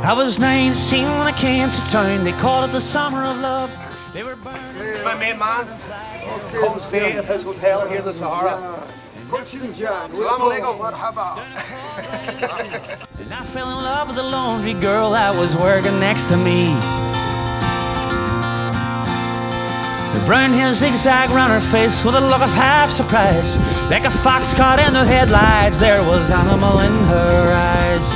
I was 19 when I came to town. They called it the summer of love. They were burning. It's my main man. Come stay at his hotel here in the Sahara. Assalamu alaikum. And I fell in love with the laundry girl that was working next to me. The brown hair zigzag round her face with a look of half surprise. Like a fox caught in the headlights, there was animal in her eyes.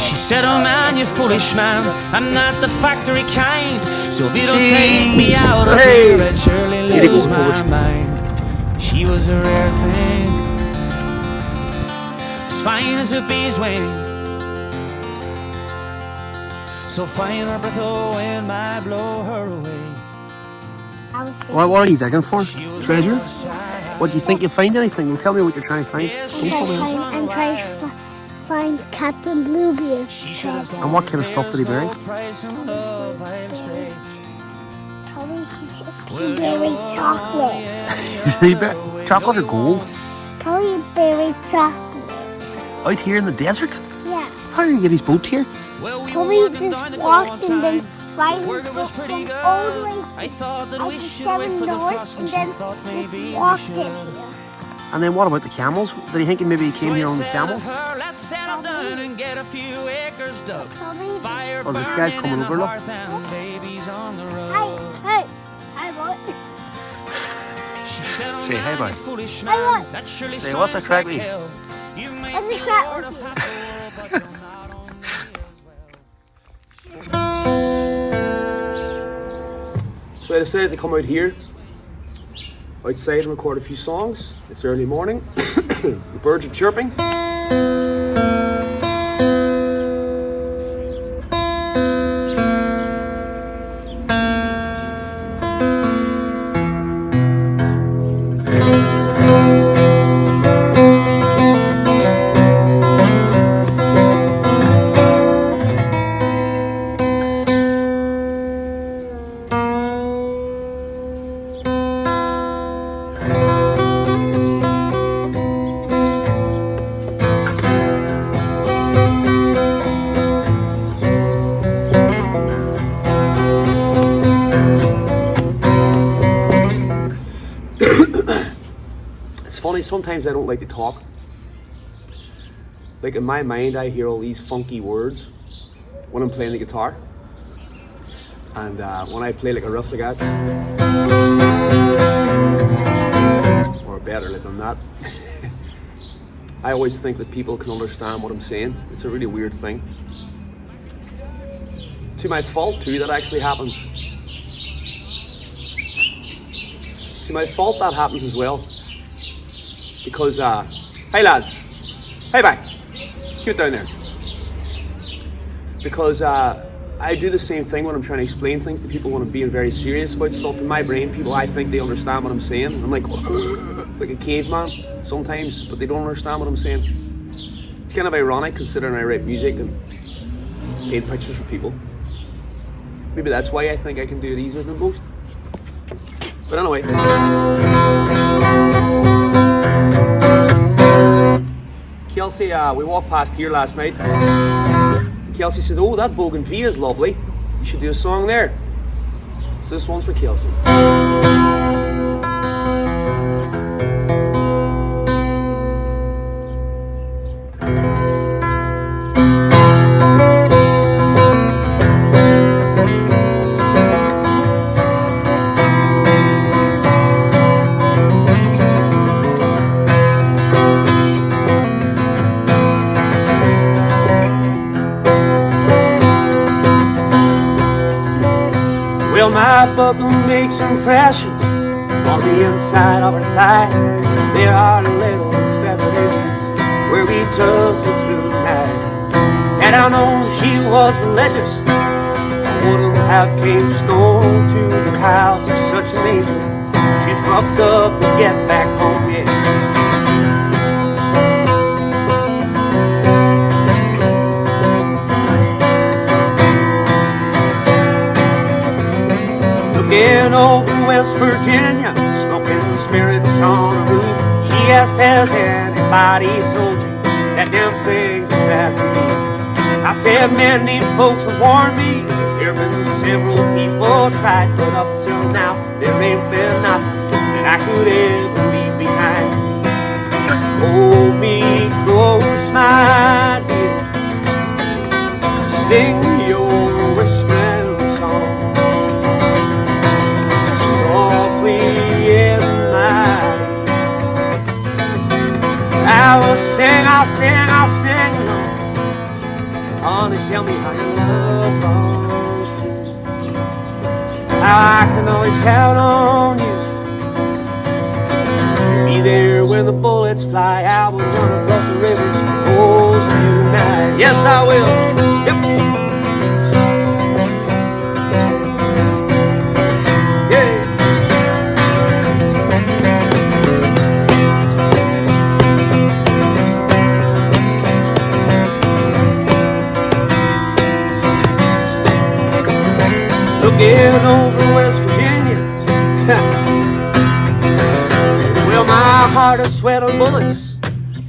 She said, oh man, you foolish man, I'm not the factory kind. So if you don't take me out of here, I'd surely lose my mind. She was a rare thing, as fine as a bee's wing. So fine her breath, oh, wind might blow her away. What are you digging for? Treasure? What do you think you'll find anything? Well, tell me what you're trying to find. I'm trying to find Captain Bluebeard. And what kind of stuff did he bury? Probably he buried chocolate. Did he bury chocolate or gold? Probably buried chocolate. Out here in the desert? Yeah. How did he get his boat here? Probably just walked and then riding from all the way out to 7 North and then just walked in here. And then what about the camels? Did he think maybe he came here on the camels? Probably. Oh, this guy's coming over, look. Hey, what? Say hey, bye. Hey, what? Say, what's a crack with you? What's a crack with you? So I decided to come out here, outside, and record a few songs. It's early morning, the birds are chirping. It's funny, sometimes I don't like to talk. Like in my mind, I hear all these funky words when I'm playing the guitar. And when I play like a riff like that, or better like than that, I always think that people can understand what I'm saying. It's a really weird thing. To my fault too, that actually happens. To my fault that happens as well. Because, hey lads, hey back, get down there. Because I do the same thing when I'm trying to explain things to people when I'm being very serious about stuff. In my brain, people, I think they understand what I'm saying. I'm like a caveman sometimes, but they don't understand what I'm saying. It's kind of ironic considering I write music and paint pictures for people. Maybe that's why I think I can do it easier than most. But anyway. Kelsey, we walked past here last night. Kelsey said, oh, that bougainvillea is lovely. You should do a song there. So this one's for Kelsey. Well, my buckle makes impressions on the inside of her thigh. There are little feather edges where we tussled through the night. Had I known she was religious, I wouldn't have came stone to the house of such an angel. Too fucked up to get back home yet. Looking over West Virginia, smoking spirits on a roof. She asked, has anybody told you that them things are bad for me? I I said many folks have warned me. There been several people tried, but up till now there ain't been nothing that I could ever leave behind. Hold me close, my dear. Sing your whispering song softly in my ear. I will sing, I'll sing, I'll sing along. Honey, tell me how your love runs true. How I can always count on you. Be there when the bullets fly. I will run across the river, hold you tonight. Yes, I will. Yep. Yeah. Looking over West Virginia. Well, my heart is sweat on bullets.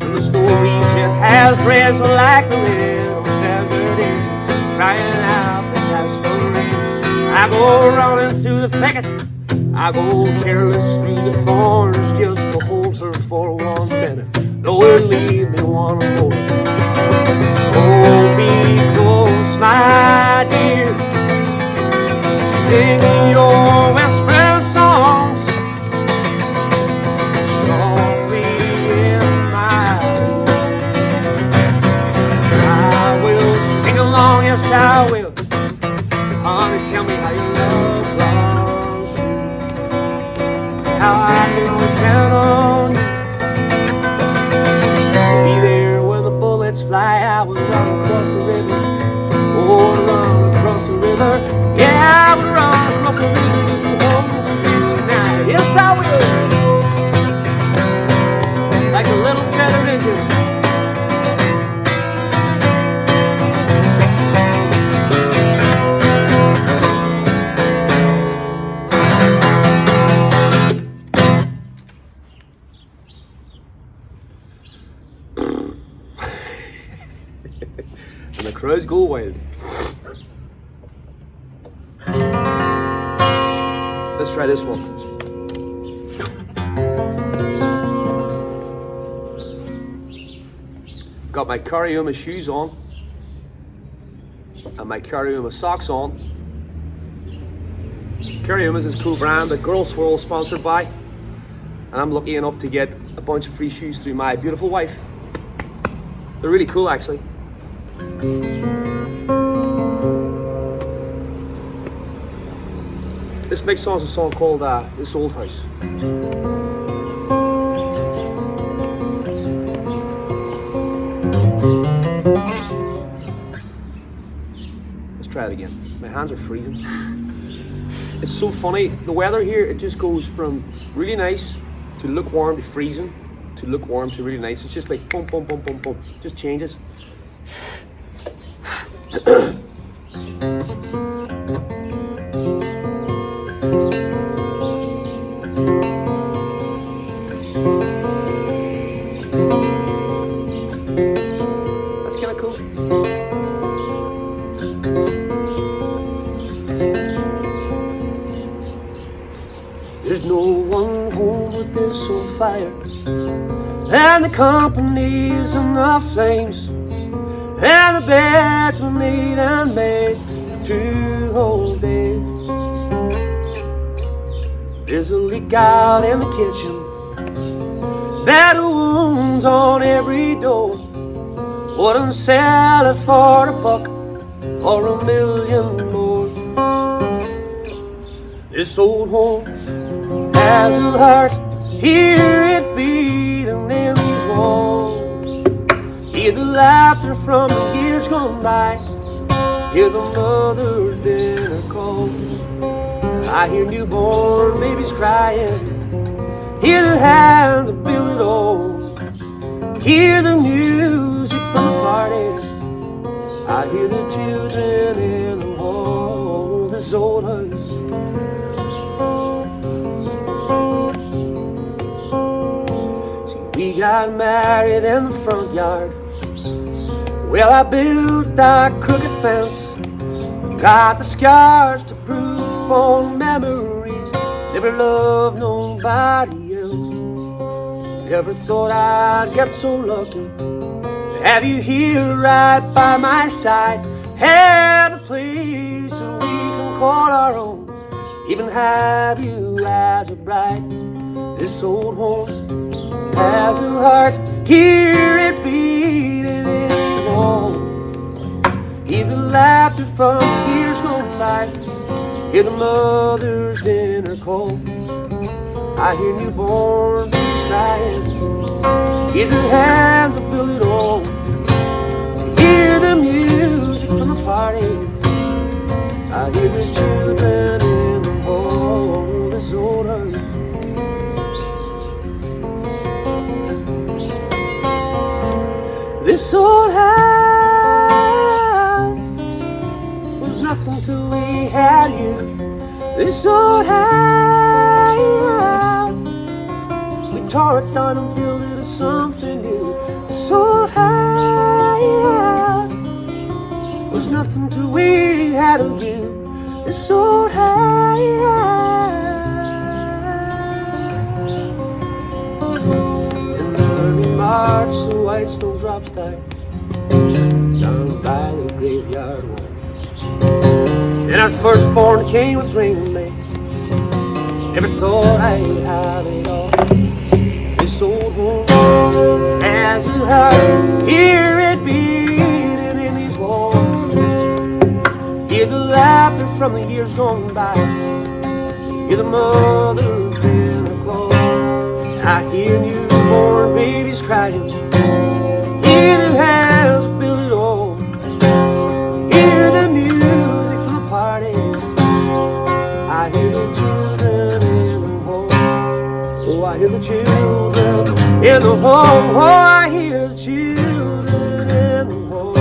And the stories it has read so like the little feathered angels crying out the blasphemy. I go running through the thicket. I go careless through the thorns just to hold her for 1 minute. Lord, leave me one more. Hold me close, my dear. Sing your whisper songs softly in my ear. I will sing along, yes I will. Honey, tell me how your love runs true. How I can always count on you. Be there when the bullets fly. I will run across the river. Oh, run across the river. Yeah, I will run across the river just to hold you tonight. Yes, I will. Like a little feathered angel. And the crows go wild. Let's try this one. Got my Cariuma shoes on and my Cariuma socks on. Cariuma is this cool brand that Girl Swirl is sponsored by, and I'm lucky enough to get a bunch of free shoes through my beautiful wife. They're really cool, actually. This next song is a song called This Old House. Let's try it again. My hands are freezing. It's so funny. The weather here, it just goes from really nice to lukewarm to freezing to lukewarm to really nice. It's just like boom, boom, boom, boom, boom. Just changes. That's kind of cool. There's no one home with this old fire, and the company's in the flames, and the beds were made and made for 2 whole days. There's a leak out in the kitchen, bad wounds on every door. Wouldn't sell it for $1 or $1,000,000 more. This old home has a heart, hear it beating in these walls. Hear the laughter from the years gone by, hear the mother's dinner call. I hear newborn babies crying, hear the hands that build it all, hear the music from the parties, I hear the children in the hall. This old house, see, we got married in the front yard Well, I built that crooked fence, got the scars to prove fond memories. Never loved nobody else. Never thought I'd get so lucky to have you here right by my side. Have a place that we can call our own, even have you as a bride. This old home has a heart, hear it beating in the wall. Hear the laughter from years gone by, hear the mother's dinner call. I hear newborn babies crying, hear the hands that build it all. Hear the music from the party, I hear the children in the hall. This old house, this old house was nothing till we had you. This old house, we tore it down and built it as something new. This old house was nothing till we had a view. This old house. In early March, the white snow drops down by the graveyard wall. And our firstborn came with ring and May. Never thought I'd have it all. This old home has a heart, hear it beating in these walls. Hear the laughter from the years gone by, hear the mother's dinner call. I hear newborn babies crying, hear the hands build it all. Hear the music from the parties, I hear the children in the hall. Oh, I hear the children in the hall. Oh, I hear the children in the hall.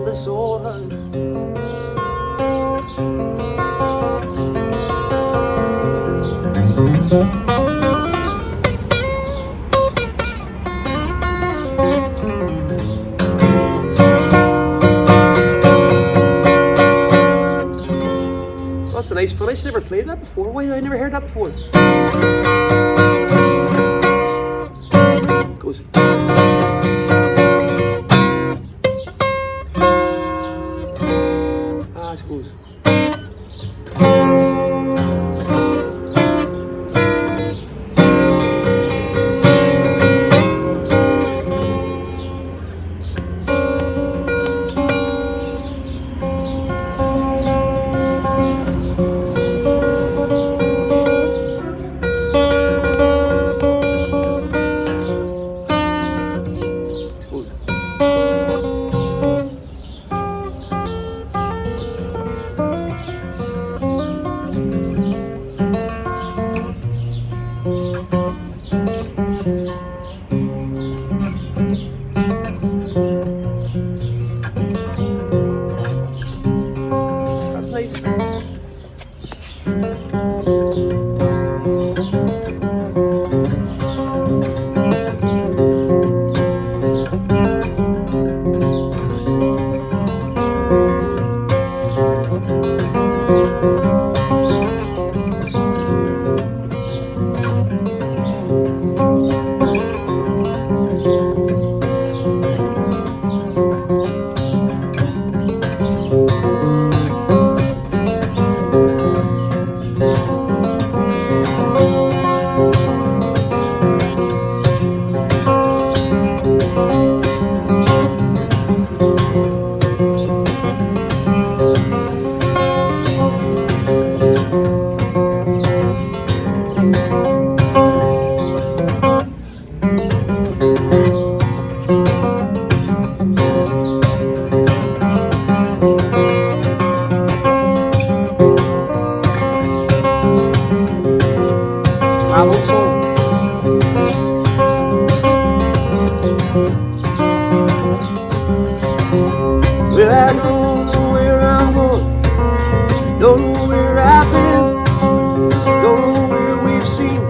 This old house. That's a nice finish. Never played that before. Why have I never heard that before? Goes. I suppose. Well, I don't know where I'm going, don't know where I've been, don't know where we've seen,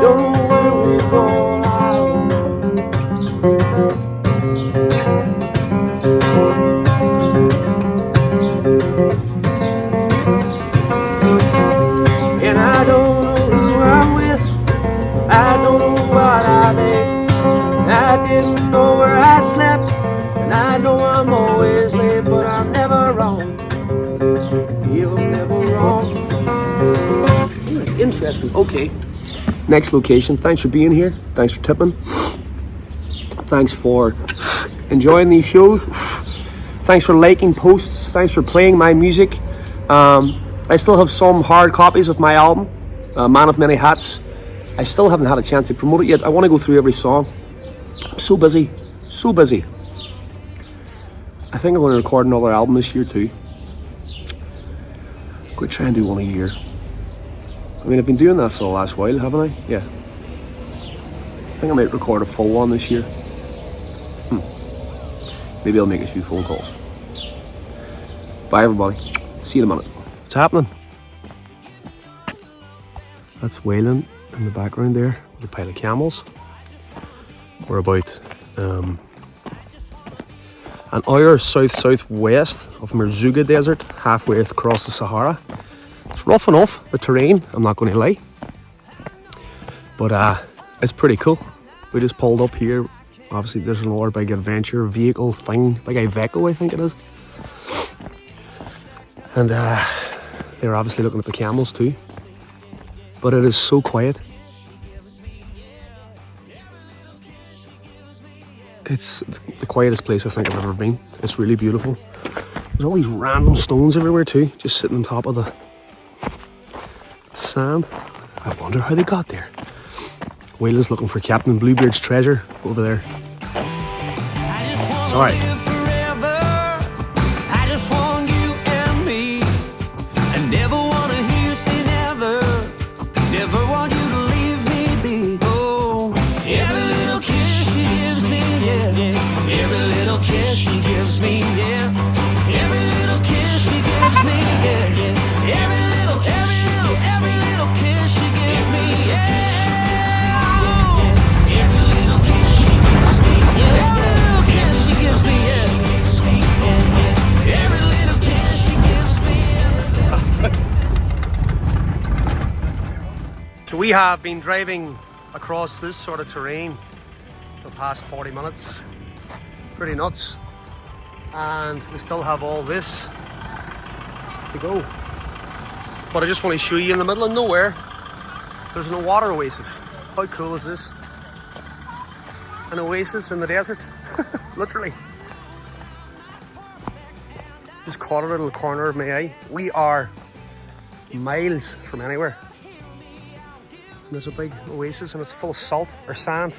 don't know where we've gone. interesting. Okay. Next location. Thanks for being here. Thanks for tipping. Thanks for enjoying these shows. Thanks for liking posts. Thanks for playing my music. I still have some hard copies of my album, Man of Many Hats. I still haven't had a chance to promote it yet. I want to go through every song. I'm so busy. So busy. I think I'm going to record another album this year too. I'm going to try and do one a year. I mean, I've been doing that for the last while, haven't I? Yeah. I think I might record a full one this year. Maybe I'll make a few phone calls. Bye everybody. See you in a minute. What's happening? That's Wayland in the background there with a pile of camels. We're about an hour south-southwest of Merzouga desert, halfway across the Sahara. It's rough enough, the terrain, I'm not going to lie. But it's pretty cool. We just pulled up here. Obviously there's another big adventure vehicle thing, big Iveco I think it is. And they're obviously looking at the camels too. But it is so quiet. It's the quietest place I think I've ever been. It's really beautiful. There's all these random stones everywhere too, just sitting on top of the sand. I wonder how they got there. Wayland's looking for Captain Bluebeard's treasure over there. It's alright. So we have been driving across this sort of terrain for the past 40 minutes. Pretty nuts. And we still have all this to go. But I just want to show you in the middle of nowhere, there's an water oasis. How cool is this? An oasis in the desert, literally. Just caught it out of the corner of my eye. We are miles from anywhere. And there's a big oasis and it's full of salt or sand.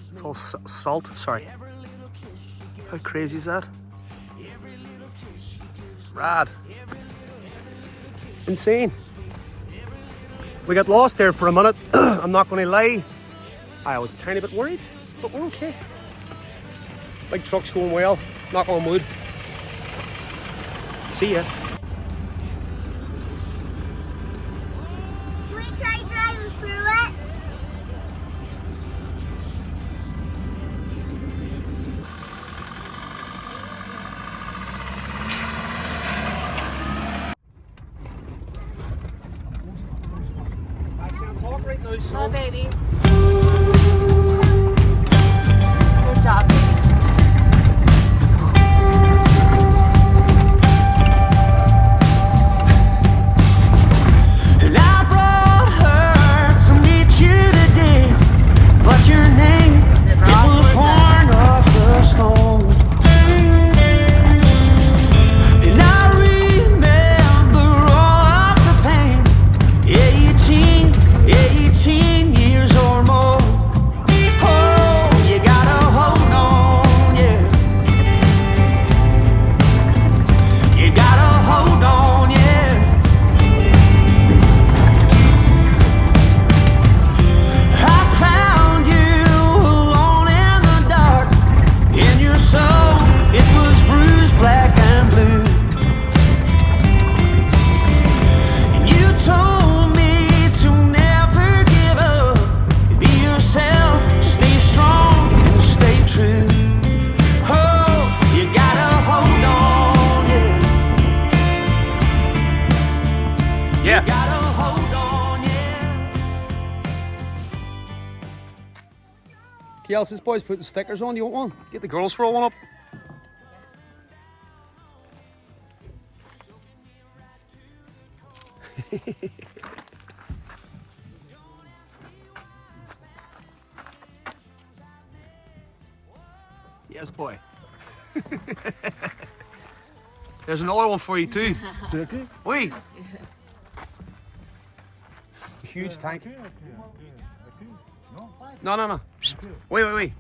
It's all salt, sorry. How crazy is that? Rad. Insane. We got lost there for a minute. I'm not going to lie. I was a tiny bit worried, but we're okay. Big truck's going well. Knock on wood. See ya. Can we try driving through it? I can't talk right now, so. Oh, baby. Good job. And I brought her to meet you today, but your name, it was worn off the stone. And I remember all of the pain, 18 years or more. Oh, you gotta hold on, yeah. You gotta hold on, yeah. I found you alone in the dark. In your soul, it was bruised black and blue. And you told me to never give up. Be yourself, stay strong and stay true. Oh, you gotta hold on, yeah. Yeah. You gotta hold on, yeah. Kels, this boy's putting stickers on. You want one? Get the girls for one up. Yes, boy. There's another one for you too. Wait. Huge tank. No. Wait.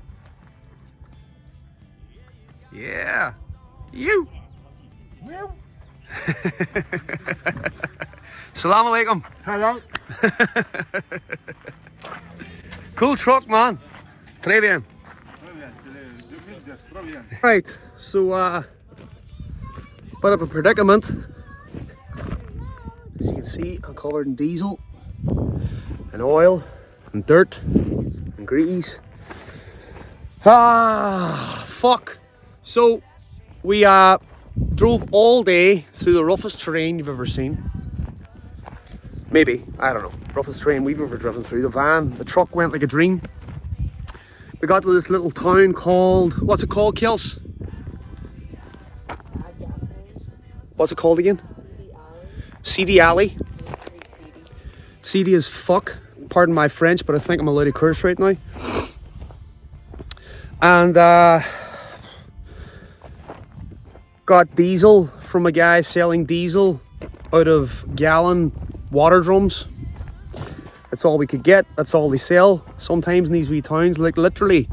Yeah. You. Salam alaikum. Hello. Cool truck, man. Très bien. Right, so bit of a predicament. As you can see, I'm covered in diesel and oil and dirt and grease. Fuck. So we drove all day through the roughest terrain you've ever seen. Maybe, I don't know, roughest terrain we've ever driven through. The truck went like a dream. We got to this little town called, what's it called, Kels? What's it called again? Seedy Alley. Seedy as fuck. Pardon my French, but I think I'm allowed to curse right now. And got diesel from a guy selling diesel out of gallon water drums. That's all we could get. That's all they sell sometimes in these wee towns. Like literally,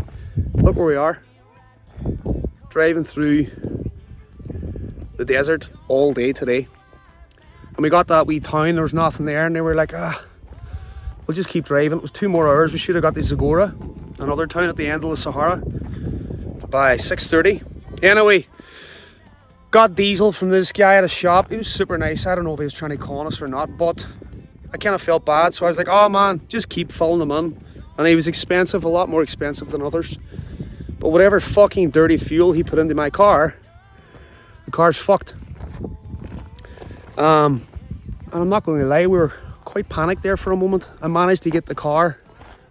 look where we are. Driving through the desert all day today. And we got that wee town, there was nothing there, and they were like, we'll just keep driving. It was 2 more hours. We should have got to Zagora, another town at the end of the Sahara, by 6:30. Anyway, got diesel from this guy at a shop. He was super nice. I don't know if he was trying to con us or not, but I kind of felt bad, so I was like, oh man, just keep filling them in. And he was expensive, a lot more expensive than others. But whatever fucking dirty fuel he put into my car, the car's fucked. And I'm not going to lie, we were quite panicked there for a moment. I managed to get the car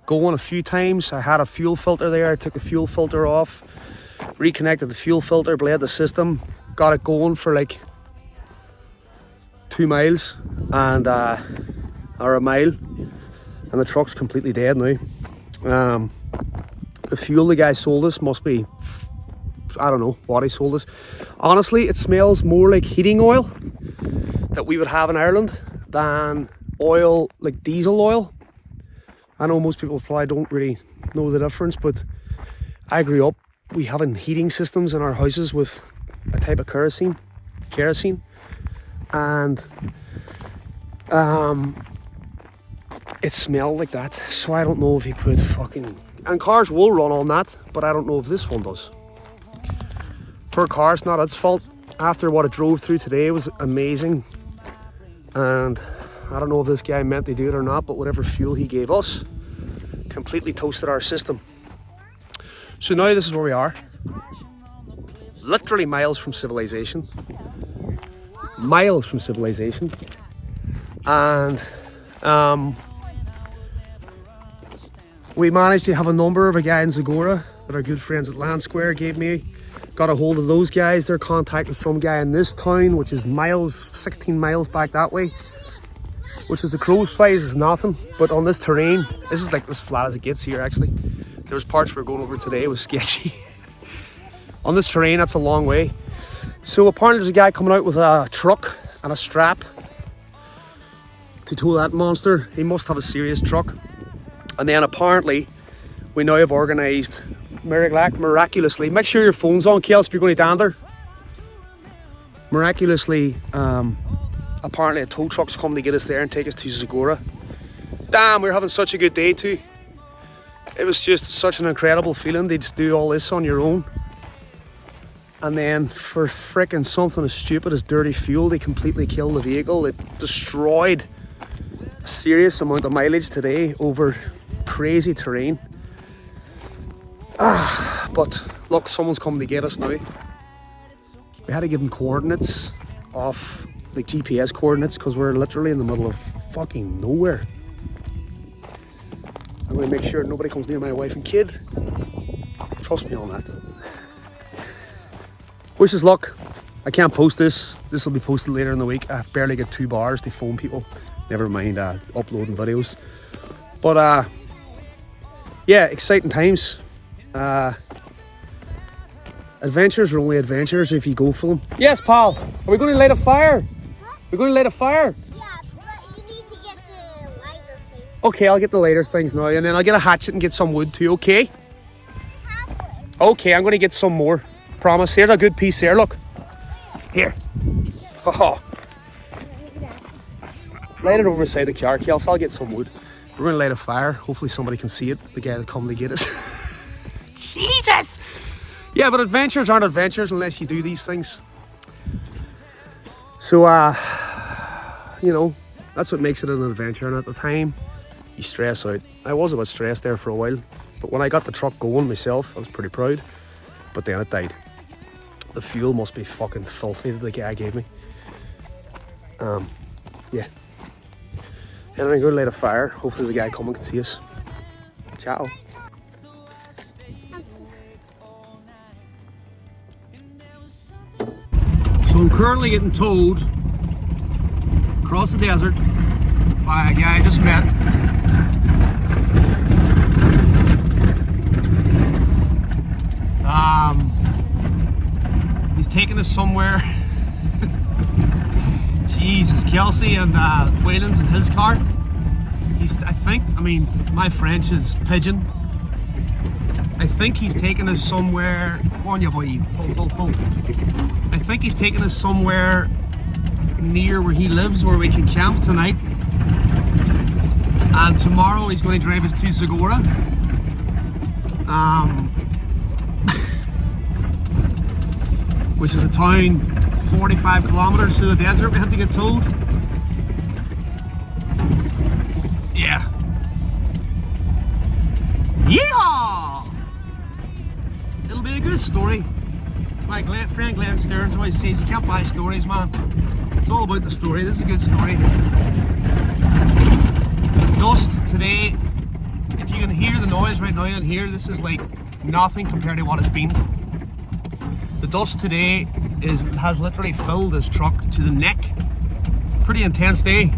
going a few times. I had a fuel filter there. I took the fuel filter off, reconnected the fuel filter, bled the system, got it going for like 2 miles and or a mile, and the truck's completely dead now. The fuel the guy sold us must be, I don't know what he sold us. Honestly, it smells more like heating oil that we would have in Ireland than oil, like diesel oil. I know most people probably don't really know the difference, but I grew up, we having heating systems in our houses with a type of kerosene, and it smelled like that. So I don't know if he put fucking, and cars will run on that, but I don't know if this one does. Poor car, it's not its fault. After what it drove through today, it was amazing, and I don't know if this guy meant to do it or not, but whatever fuel he gave us completely toasted our system. So now this is where we are, literally miles from civilization, and we managed to have a number of a guy in Zagora that our good friends at Land Square gave me. Got a hold of those guys. They're contacting some guy in this town, which is miles, 16 miles back that way, which is a crow's flies, is nothing. But on this terrain, this is like as flat as it gets here actually. There was parts we were going over today, it was sketchy. On this terrain, that's a long way. So apparently there's a guy coming out with a truck and a strap to tow that monster. He must have a serious truck. And then apparently we now have organised miraculously, make sure your phone's on, Kels, if you're going to dander. Miraculously, apparently a tow truck's coming to get us there and take us to Zagora. Damn, we're having such a good day too. It was just such an incredible feeling to just do all this on your own. And then for fricking something as stupid as dirty fuel, they completely killed the vehicle. It destroyed a serious amount of mileage today over crazy terrain. But look, someone's coming to get us now. We had to give them coordinates off, like GPS coordinates, because we're literally in the middle of fucking nowhere. I'm going to make sure nobody comes near my wife and kid. Trust me on that. Wish us luck. I can't post this. This will be posted later in the week. I barely get 2 bars to phone people. Never mind uploading videos. But yeah, exciting times. Adventures are only adventures if you go for them. Yes, pal. Are we going to light a fire? We're going to light a fire? Yeah, but you need to get the lighter thing. Okay, I'll get the lighter things now, and then I'll get a hatchet and get some wood too, okay? Okay, I'm going to get some more. Promise. Here's a good piece there, look. Here. Oh. Light it over beside the car, Kels. I'll get some wood. We're going to light a fire. Hopefully somebody can see it, the guy that come to get us. Jesus! Yeah, but adventures aren't adventures unless you do these things. So, you know, that's what makes it an adventure. And at the time, you stress out. I was a bit stressed there for a while. But when I got the truck going myself, I was pretty proud. But then it died. The fuel must be fucking filthy that the guy gave me. Yeah. And I'm going to light a fire. Hopefully the guy coming can see us. Ciao. So I'm currently getting towed across the desert by a guy I just met. He's taking us somewhere. Jesus, Kelsey and Wayland's in his car. My French is pigeon. I think he's taking us somewhere. Come on, you boy. Pull. I think he's taking us somewhere near where he lives, where we can camp tonight. And tomorrow he's going to drive us to Sahara. Which is a town 45 kilometers through the desert. We have to get towed. Yeah. Yeehaw! It'll be a good story. It's my friend Glenn Stearns always says, you can't buy stories, man. It's all about the story. This is a good story. Dust today, if you can hear the noise right now in here, this is like nothing compared to what it's been. The dust today has literally filled this truck to the neck. Pretty intense day.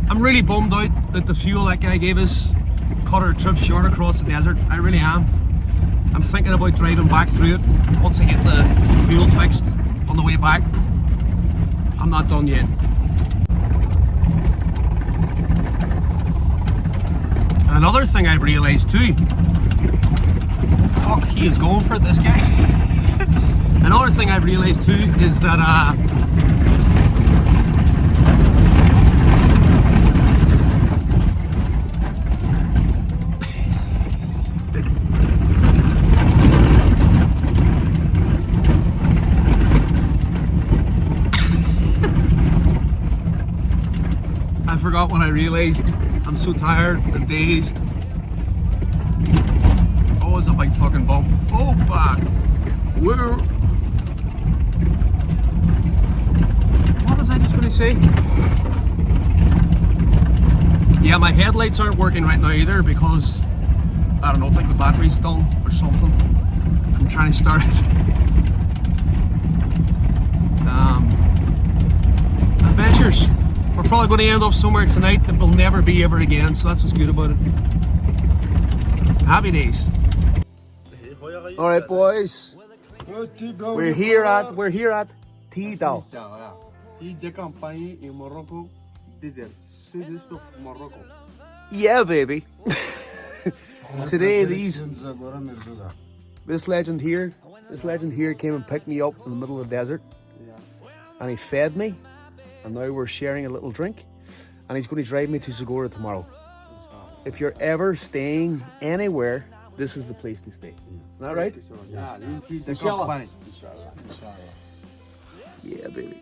I'm really bummed out that the fuel that guy gave us cut our trip short across the desert. I really am. I'm thinking about driving back through it once I get the fuel fixed on the way back. I'm not done yet. And another thing I've realised too, fuck, he is going for it, this guy. Another thing I've realised too is that I forgot when I realised I'm so tired and dazed. Oh, it's a big fucking bump. Oh, fuck. Where? What was I just going to say? Yeah, my headlights aren't working right now either because, I don't know, I think the battery's done or something from trying to start it. Adventures. We're probably going to end up somewhere tonight that will never be ever again, so that's what's good about it. Happy days. All right, boys. We're here at Tidal. Tea de campagne in Morocco, desert, southeast of Morocco. Yeah, baby. Today, this legend here came and picked me up in the middle of the desert, and he fed me, and now we're sharing a little drink, and he's going to drive me to Sahara tomorrow. If you're ever staying anywhere, this is the place to stay. Isn't that right? Yeah, tea de Inshallah. campagne. Yeah, baby.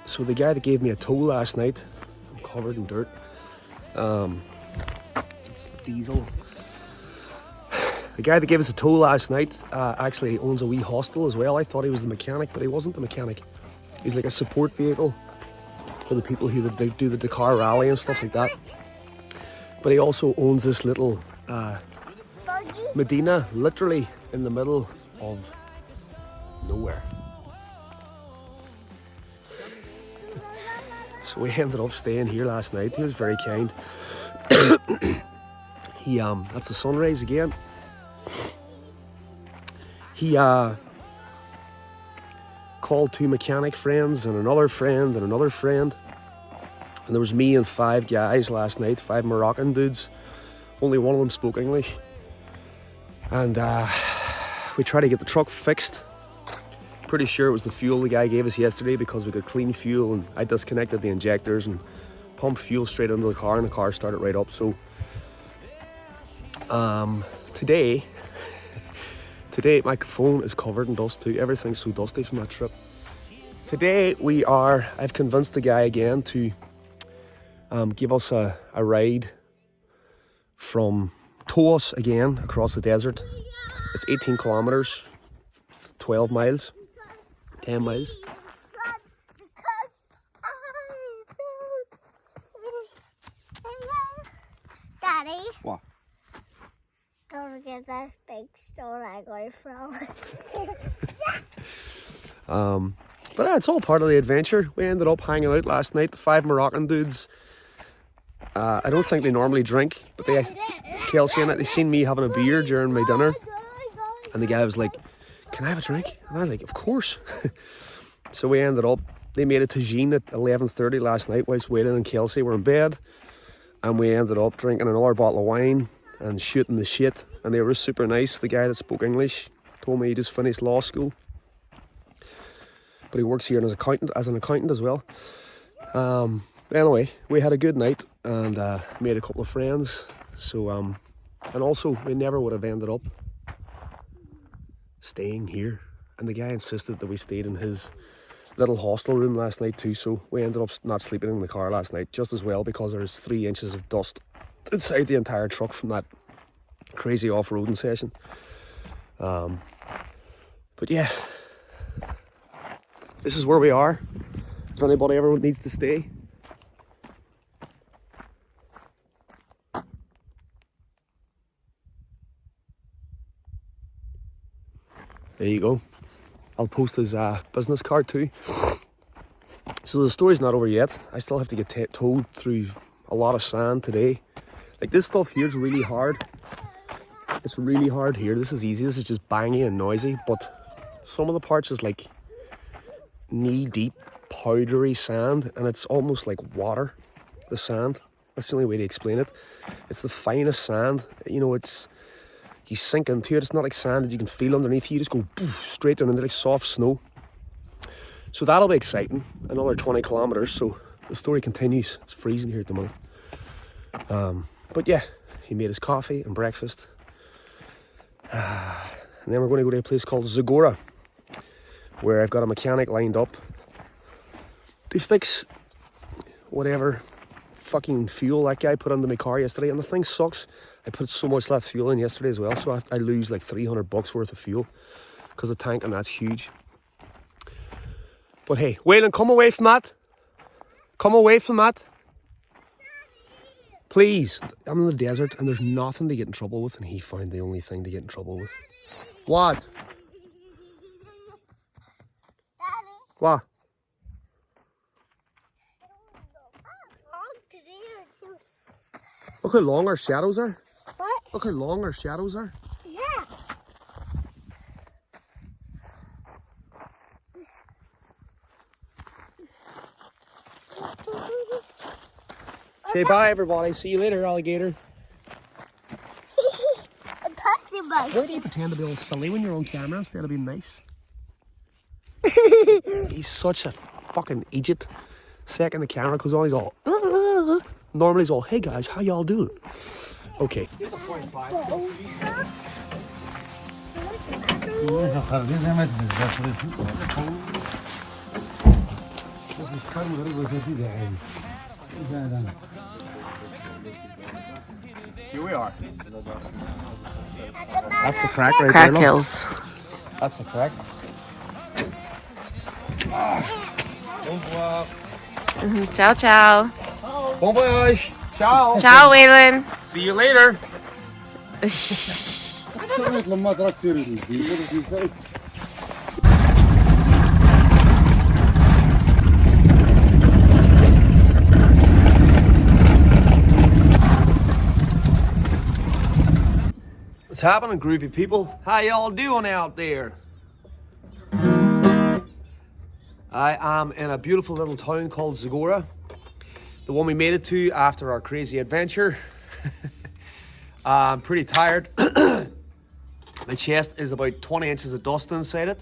So the guy that gave me a tow last night, I'm covered in dirt. It's the diesel. The guy that gave us a tow last night actually owns a wee hostel as well. I thought he was the mechanic, but he wasn't the mechanic. He's like a support vehicle for the people who do the Dakar rally and stuff like that. But he also owns this little Medina, literally in the middle of nowhere. So we ended up staying here last night. He was very kind. That's the sunrise again. He called 2 mechanic friends and another friend and another friend. And there was me and 5 guys last night, 5 Moroccan dudes. Only one of them spoke English. And we tried to get the truck fixed. Pretty sure it was the fuel the guy gave us yesterday, because we got clean fuel and I disconnected the injectors and pumped fuel straight into the car, and the car started right up. So today my phone is covered in dust too. Everything's so dusty from that trip. Today I've convinced the guy again to give us a ride tow us again across the desert. It's 18 kilometers, 12 miles, 10 miles. Daddy. What? Don't forget this big stone I got from. But yeah, it's all part of the adventure. We ended up hanging out last night, the 5 Moroccan dudes. I don't think they normally drink, but Kelsey and they seen me having a beer during my dinner, and the guy was like, "Can I have a drink?" And I was like, "Of course." So we ended up, they made a tagine at 11:30 last night whilst Waylon and Kelsey were in bed, and we ended up drinking another bottle of wine and shooting the shit, and they were super nice. The guy that spoke English told me he just finished law school, but he works here as an accountant as well. Anyway, we had a good night and made a couple of friends. So and also we never would have ended up staying here, and the guy insisted that we stayed in his little hostel room last night too, so we ended up not sleeping in the car last night just as well, because there was 3 inches of dust inside the entire truck from that crazy off-roading session. But yeah, this is where we are. If anybody ever needs to stay, there you go. I'll post his business card too. So the story's not over yet. I still have to get towed through a lot of sand today. Like, this stuff here is really hard. It's really hard here. This is easy. This is just bangy and noisy. But some of the parts is like knee-deep, powdery sand, and it's almost like water, the sand. That's the only way to explain it. It's the finest sand. You know, you sink into it. It's not like sand that you can feel underneath you. You just go poof, straight down into like soft snow. So that'll be exciting. Another 20 kilometers. So the story continues. It's freezing here at the moment. But yeah, he made his coffee and breakfast. And then we're going to go to a place called Zagora, where I've got a mechanic lined up to fix whatever fucking fuel that guy put into my car yesterday. And the thing sucks. I put so much left fuel in yesterday as well, so I lose like $300 worth of fuel because the tank and that's huge. But hey, Waylon, come away from that. Come away from that. Please. I'm in the desert and there's nothing to get in trouble with, and he found the only thing to get in trouble with. What? What? Look how long our shadows are. What? Look how long our shadows are. Yeah. Say bye, everybody. See you later, alligator. A taxi bike. Why do you pretend to be all silly when you're on camera instead of being nice? He's such a fucking idiot. Second the camera goes on, he's all normally he's all, "Hey guys, how y'all doing?" Okay. Here we are. That's the crack right Crack there. kills. That's the crack. Ciao, ciao. Bon voyage. Ciao. Ciao, Waylon. See you later. What's happening, groovy people? How y'all doing out there? I am in a beautiful little town called Sahara, the one we made it to after our crazy adventure. I'm pretty tired. My chest is about 20 inches of dust inside it.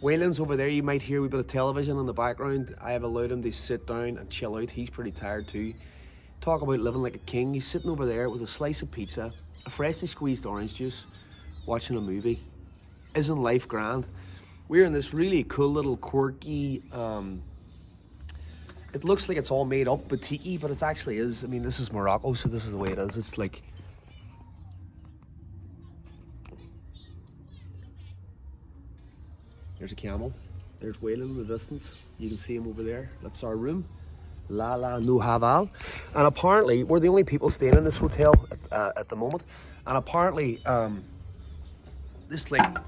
Waylon's over there, you might hear a wee bit of television in the background. I have allowed him to sit down and chill out. He's pretty tired too. Talk about living like a king. He's sitting over there with a slice of pizza, a freshly squeezed orange juice, watching a movie. Isn't life grand? We're in this really cool little quirky, it looks like it's all made up boutique-y, but it actually is. I mean, this is Morocco, so this is the way it is. It's like, there's a camel. There's Waylon in the distance. You can see him over there. That's our room. La no Haval. And apparently, we're the only people staying in this hotel at the moment. And apparently, this like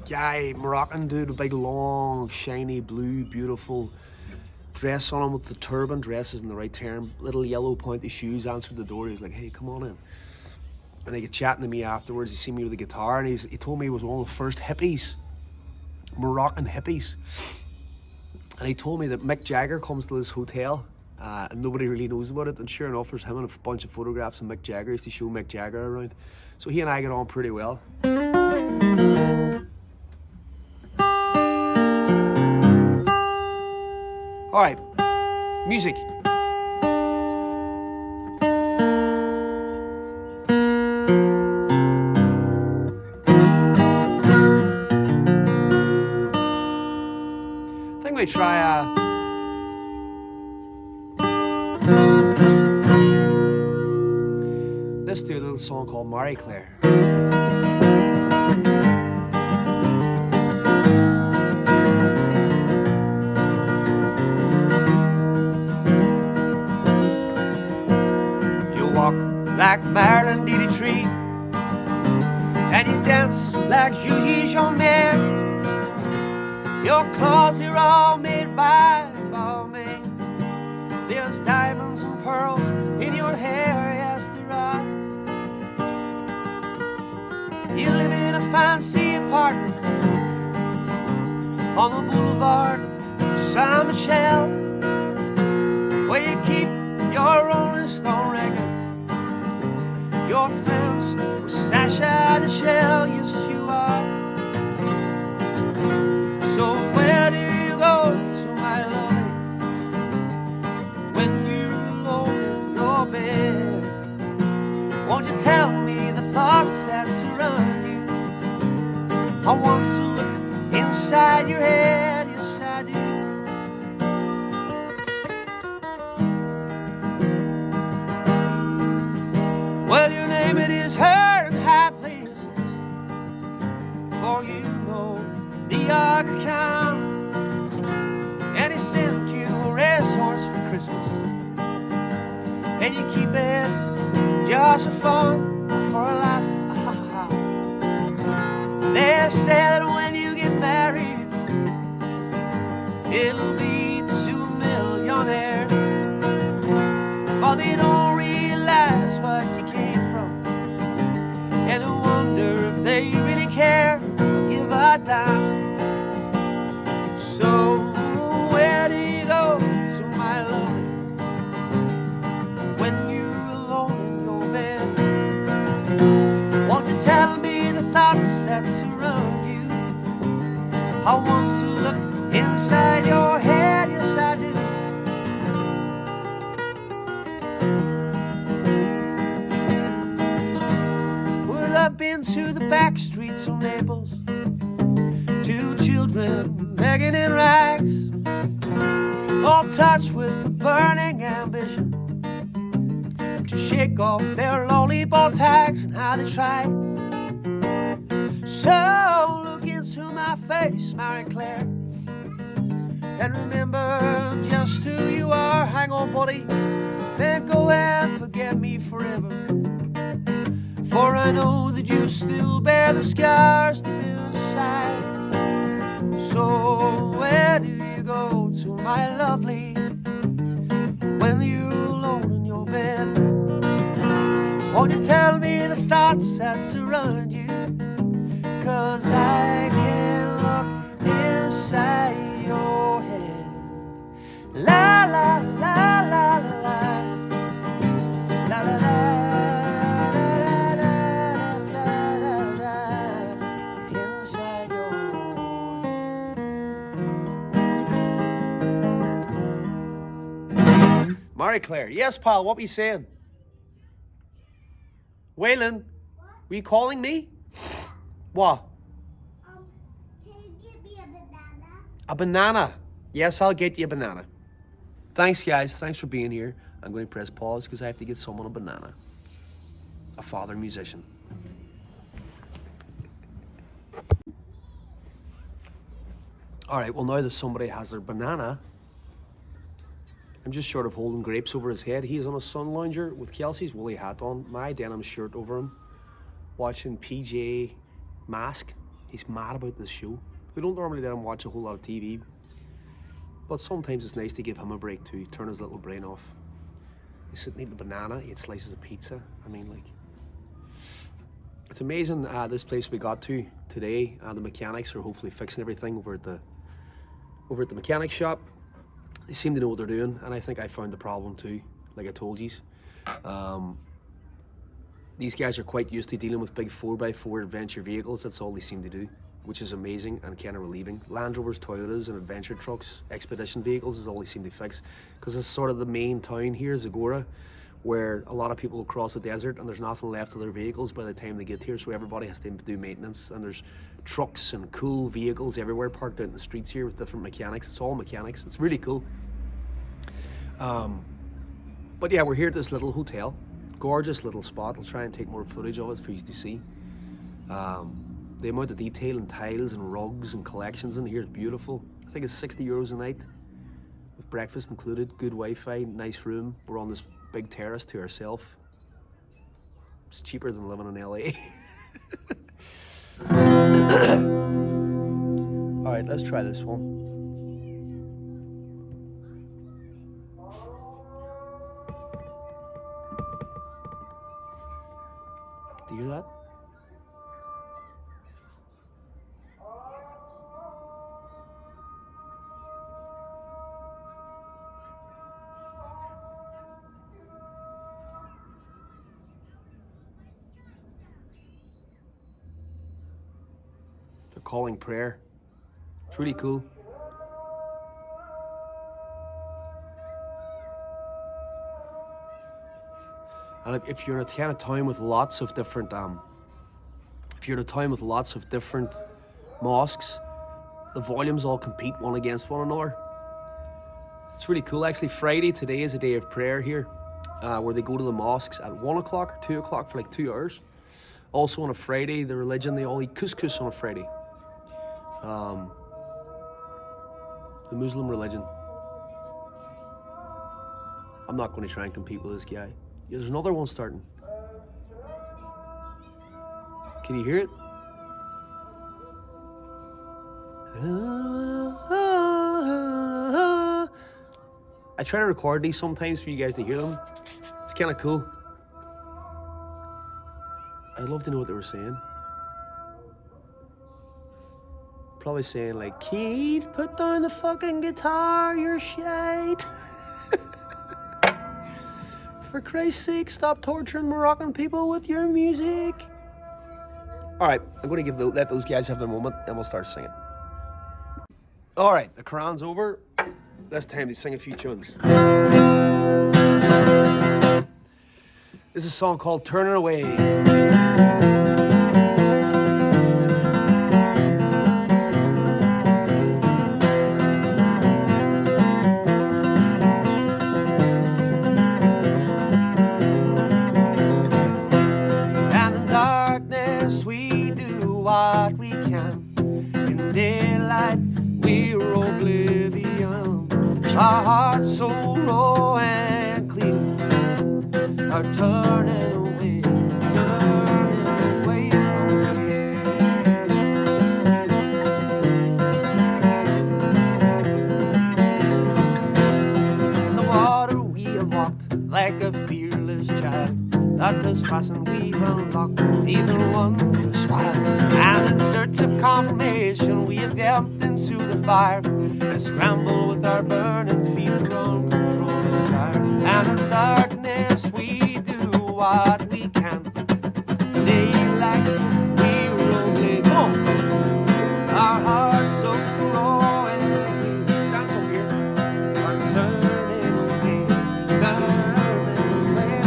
guy, Moroccan dude, a big long, shiny, blue, beautiful dress on him with the turban. Dress isn't the right term. Little yellow pointy shoes, answered the door. He was like, hey, come on in. And they get chatting to me afterwards. He seen me with a guitar, and he told me he was one of the first hippies. Moroccan hippies. And he told me that Mick Jagger comes to this hotel and nobody really knows about it, and sure enough there's him and a bunch of photographs of Mick Jagger. He used to show Mick Jagger around, so he and I get on pretty well. Alright, music. I think we try let's do a little song called Marie Claire. You walk like Marilyn Dietrich, and you dance like Julie Jean-Mère. Your clothes are all made by Balmain. There's diamonds and pearls in your hair, yes there are. You live in a fancy apartment on the boulevard Saint Michel, where you keep your Rolling Stone records, your friends with Sasha the Shell, yes you are. So where do you go to, my lovely, when you're alone in your bed? Won't you tell me the thoughts that surround you? I want to look inside your head, yes I do. Well, your name it is her in high places, for you know the Harkin, and he sent you a racehorse for Christmas, and you keep it just for fun, for a laugh. They say that when you get married, it'll lead to a millionaire, but they don't realize what you came from, and I wonder if they really care. Give a dime. So where do you go to, my lovely, when you're alone in your bed? Won't you tell me the thoughts that surround you? I want to look inside your head, yes I do. Well, I've been to the back streets of Naples, two children begging in rags, all touched with a burning ambition to shake off their lonely ball tags, and how they tried. So look into my face, Marie Claire, and remember just who you are. Hang on, buddy, then go and forget me forever, for I know that you still bear the scars deep inside. So where do you go to, my lovely, when you're alone in your bed? Won't you tell me the thoughts that surround you? 'Cause I can look inside your head. La la la la la. La la la la la la la. Inside your head. Marie Claire, yes, pal, what were you saying? Waylon, were you calling me? What? Can you give me a banana? A banana. Yes, I'll get you a banana. Thanks, guys. Thanks for being here. I'm going to press pause because I have to get someone a banana. A father musician. All right, well, now that somebody has their banana, I'm just short of holding grapes over his head. He's on a sun lounger with Kelsey's woolly hat on, my denim shirt over him, watching PJ Mask. He's mad about this show. We don't normally let him watch a whole lot of TV, but sometimes it's nice to give him a break too, turn his little brain off. He's sitting eating a banana, eating slices of pizza. I mean, like, it's amazing this place we got to today. The mechanics are hopefully fixing everything over at the mechanic shop. They seem to know what they're doing, and I think I found the problem too, like I told you. These guys are quite used to dealing with big 4x4 adventure vehicles. That's all they seem to do, which is amazing and kind of relieving. Land Rovers, Toyotas, and adventure trucks, expedition vehicles is all they seem to fix, because it's sort of the main town here, Zagora, where a lot of people cross the desert and there's nothing left of their vehicles by the time they get here, so everybody has to do maintenance, and there's trucks and cool vehicles everywhere parked out in the streets here with different mechanics. It's all mechanics. It's really cool. But yeah, we're here at this little hotel. Gorgeous little spot. I'll try and take more footage of it for you to see. The amount of detail and tiles and rugs and collections in here is beautiful. I think it's €60 a night with breakfast included, good Wi-Fi, nice room. We're on this big terrace to ourselves. It's cheaper than living in LA. All right, let's try this one. Do you hear that? They're calling prayer. It's really cool. And if you're in a kind of town with lots of different, mosques, the volumes all compete one against one another. It's really cool. Actually, Friday today is a day of prayer here, where they go to the mosques at 1 o'clock or 2 o'clock for like 2 hours. Also on a Friday, the religion, they all eat couscous on a Friday. The Muslim religion. I'm not going to try and compete with this guy. Yeah, there's another one starting. Can you hear it? I try to record these sometimes for you guys to hear them. It's kind of cool. I'd love to know what they were saying. Probably saying like, Keith, put down the fucking guitar, you're shite. For Christ's sake, stop torturing Moroccan people with your music. All right, I'm going to let those guys have their moment, and we'll start singing. All right, the Quran's over. It's time to sing a few tunes. This is a song called Turning Away. What we can in daylight, we're oblivion. Our hearts so raw and clear are turning away from here. In the water we have walked like a fearless child, not just crossing, we've unlocked even one new spot. And in search of confirmation, we have delved into the fire and scrambled with our burning feet for uncontrolled desire. And in darkness, we do what we can. Daylight, we roll it. Come on. Our hearts so growing, down over here, are turning away, turning away.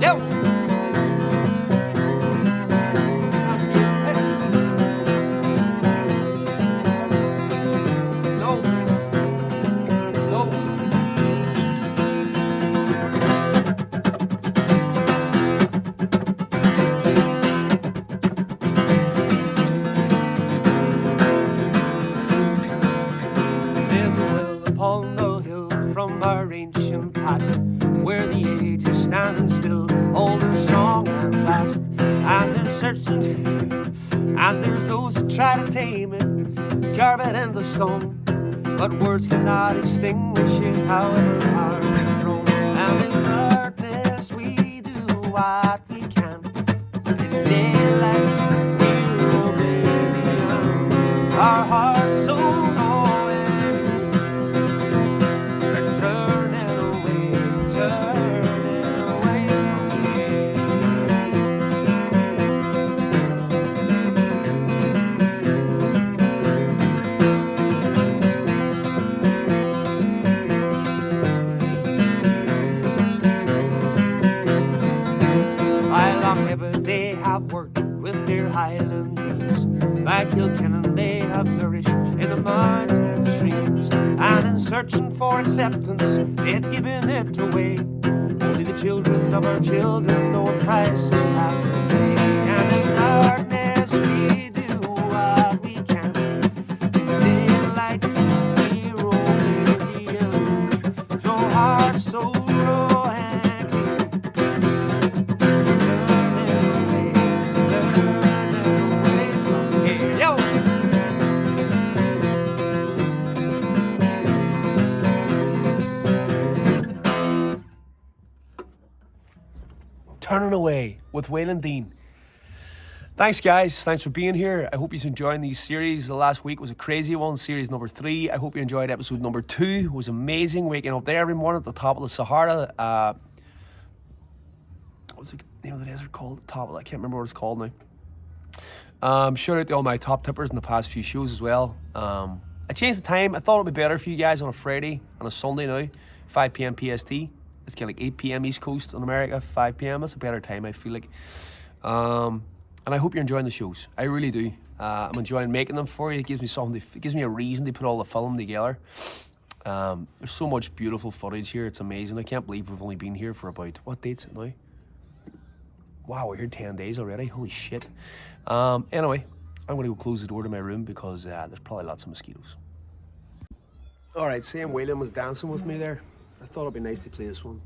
Yo! No. No. Upon the hill from our ancient past, where the age is standing still, old and strong and fast. And they're searching, and there's those who try to tame it, carve it into stone, but words cannot extinguish it, however hard and wrong. And in darkness we do what we can. In daylight we obey beyond our hearts so they have worked with their Highland dreams. By Kilkennan they have nourished in the mountain streams. And in searching for acceptance, they had given it away. Only the children of our children know a price they have to pay. And in darkness we do what we can. In daylight we roll beyond. So hard, so raw and Turning Away with Waylon Dean. Thanks guys, thanks for being here. I hope you're enjoying these series. The last week was a crazy one, series number 3. I hope you enjoyed episode number 2. It was amazing waking up there every morning at the top of the Sahara. What's the name of the desert called? Top, I can't remember what it's called now. Shout out to all my top tippers in the past few shows as well. I changed the time. I thought it would be better for you guys on a Friday and a Sunday now, 5 p.m. PST. It's kind of like 8 p.m. East Coast in America, 5 p.m. That's a better time, I feel like. And I hope you're enjoying the shows. I really do. I'm enjoying making them for you. It gives me something. It gives me a reason to put all the film together. There's so much beautiful footage here. It's amazing. I can't believe we've only been here for about, what date's it now? Wow, we're here 10 days already. Holy shit. Anyway, I'm going to go close the door to my room because there's probably lots of mosquitoes. All right, Sam Whalen was dancing with me there. I thought it'd be nice to play this one.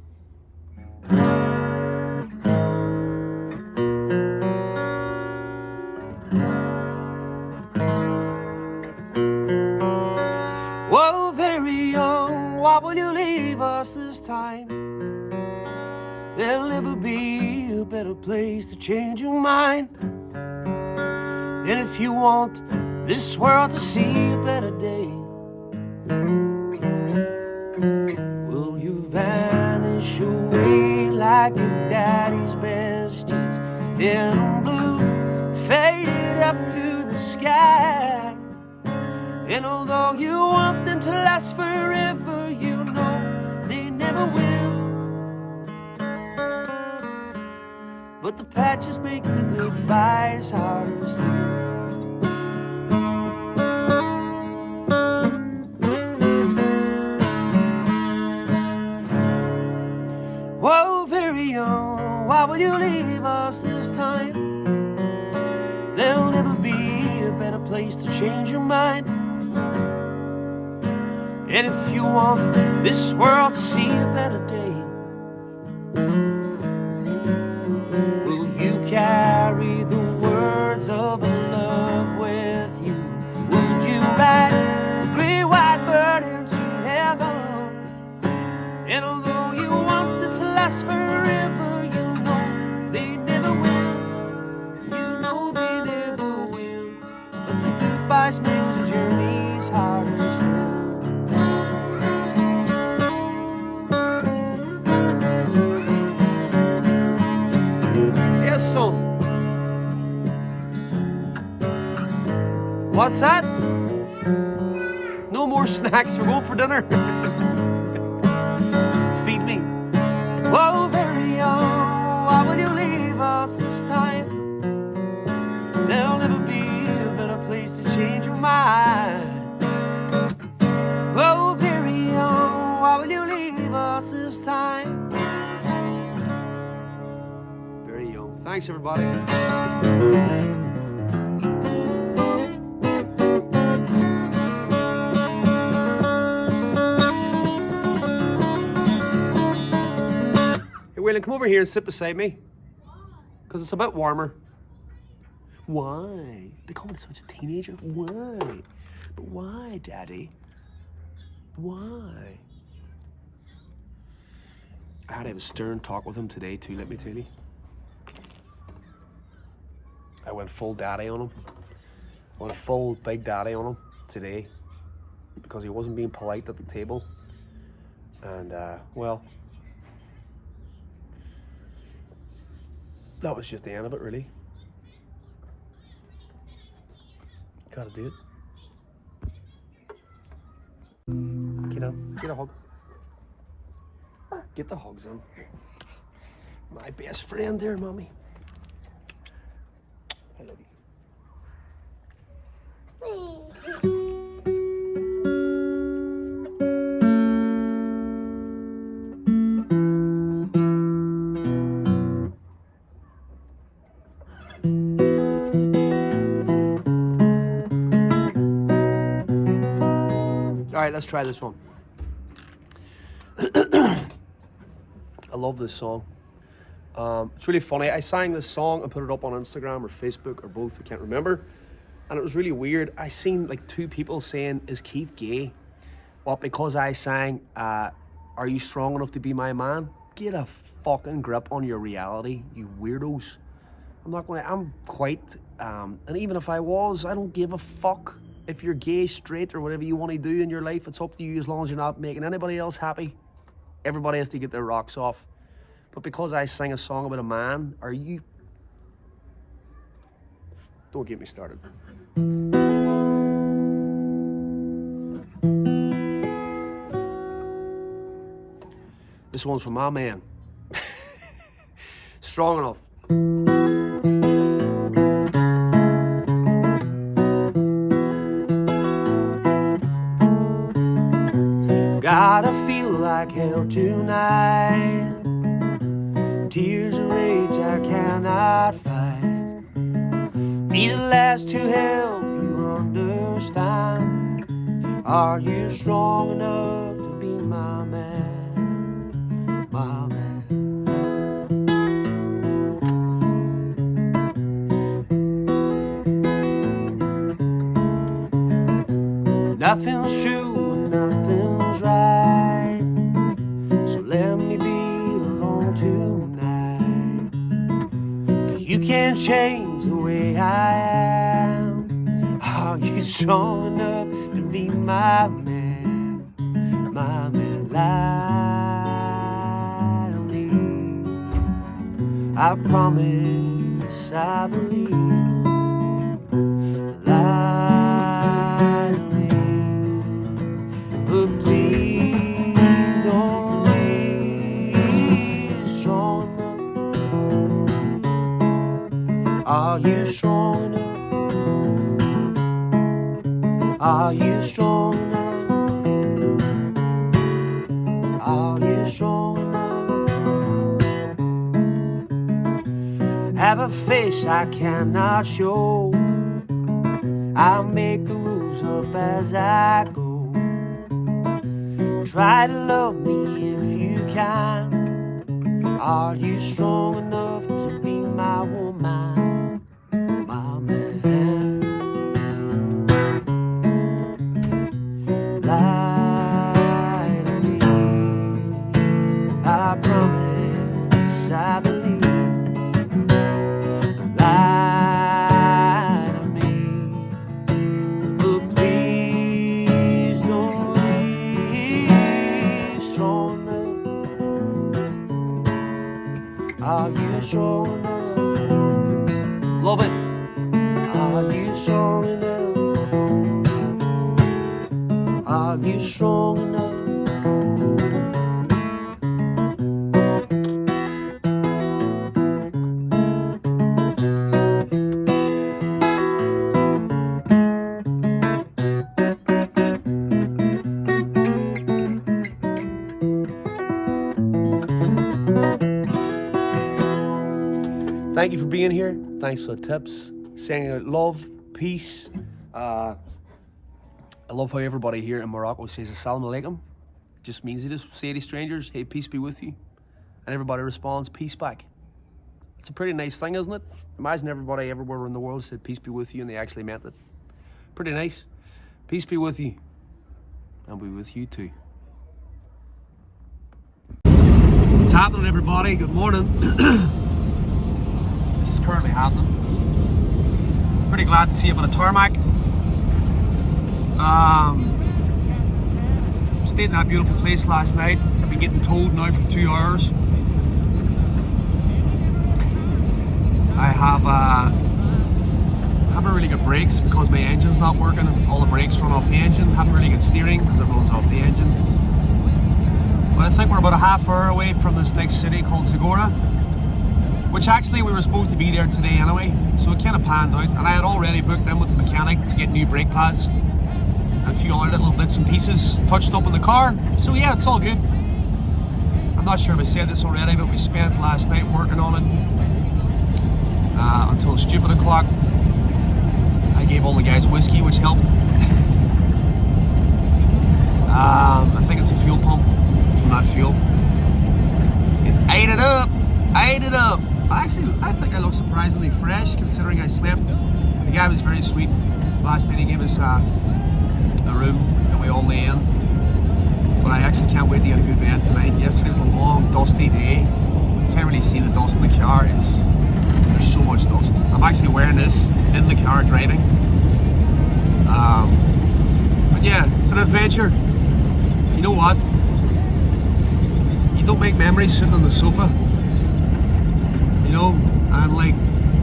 Whoa, very young, why will you leave us this time? There'll never be a better place to change your mind. And if you want this world to see a better day, will you vanish away like your daddy's best jeans, denim blue, faded up to the sky? And although you want them to last forever, you know they never will. But the patches make the goodbyes harder still. Whoa, very young, why will you leave us this time? There'll never be a better place to change your mind. And if you want this world to see a better day, will you carry the words of love with you? Would you ride a great white bird into heaven? And although you want What's that? No more snacks. We're going for dinner. Feed me. Whoa, very young. Why will you leave us this time? There'll never be a better place to change your mind. Oh, very young, why will you leave us this time? Very young. Thanks, everybody. Hey, Waylon, come over here and sit beside me. Because it's a bit warmer. Why? Becoming such a teenager? Why? But why, Daddy? Why? I had to have a stern talk with him today too, let me tell you. I went full daddy on him. I went full big daddy on him today because he wasn't being polite at the table. And, well, that was just the end of it, really. Gotta do it. Get a hug. Get the hugs in. My best friend there, Mommy. I love you. All right, let's try this one. I love this song. It's really funny. I sang this song and put it up on Instagram or Facebook or both, I can't remember. And it was really weird. I seen like 2 people saying, is Keith gay? Well, because I sang, Are You Strong Enough to Be My Man? Get a fucking grip on your reality, you weirdos. I'm quite, and even if I was, I don't give a fuck. If you're gay, straight, or whatever you want to do in your life, it's up to you as long as you're not making anybody else happy. Everybody has to get their rocks off. But because I sing a song about a man, are you... Don't get me started. This one's for my man. Strong enough. Gotta feel like hell tonight. Tears of rage I cannot fight. Be the last to help you understand. Are you strong enough to be my man? My man. Nothing's true, nothing's right. So let me be alone tonight. 'Cause you can't change the way I am. Are you strong enough to be my man? My man, lie to me. I promise I believe. Lie to me. But please don't leave. Strong enough. Are you strong enough? Are you strong enough? Are you strong enough? Have a face I cannot show. I'll make the rules up as I go. Try to love me if you can. Are you strong enough to be my woman, my man? Lie to me. I promise I believe. Lie to me. But please don't leave. Strong enough. Are you strong enough? Love it. Are you strong enough? Are you strong enough? Thank you for being here. Thanks for the tips. Sending out love, peace. I love how everybody here in Morocco says Assalamu alaikum. Just means they just say to strangers, hey, peace be with you. And everybody responds, peace back. It's a pretty nice thing, isn't it? Imagine everybody everywhere in the world said peace be with you and they actually meant it. Pretty nice. Peace be with you. And be with you too. What's happening, everybody? Good morning. This is currently happening. Pretty glad to see a bit of tarmac. Stayed in that beautiful place last night. I've been getting towed now for 2 hours. I have haven't really got brakes because my engine's not working. All the brakes run off the engine. Haven't really got steering because it runs off the engine. But I think we're about a half hour away from this next city called Sahara, which actually we were supposed to be there today anyway, so it kind of panned out. And I had already booked in with the mechanic to get new brake pads and a few other little bits and pieces touched up in the car. So yeah, it's all good. I'm not sure if I said this already, but we spent last night working on it until stupid o'clock. I gave all the guys whiskey, which helped. I think it's a fuel pump from that fuel. It ate it up. I ate it up. I think I look surprisingly fresh considering I slept. The guy was very sweet. Last night he gave us a room that we all lay in. But I actually can't wait to get a good bed tonight. Yesterday was a long, dusty day. Can't really see the dust in the car. There's so much dust. I'm actually wearing this in the car driving. But yeah, it's an adventure. You know what? You don't make memories sitting on the sofa. You know, and like,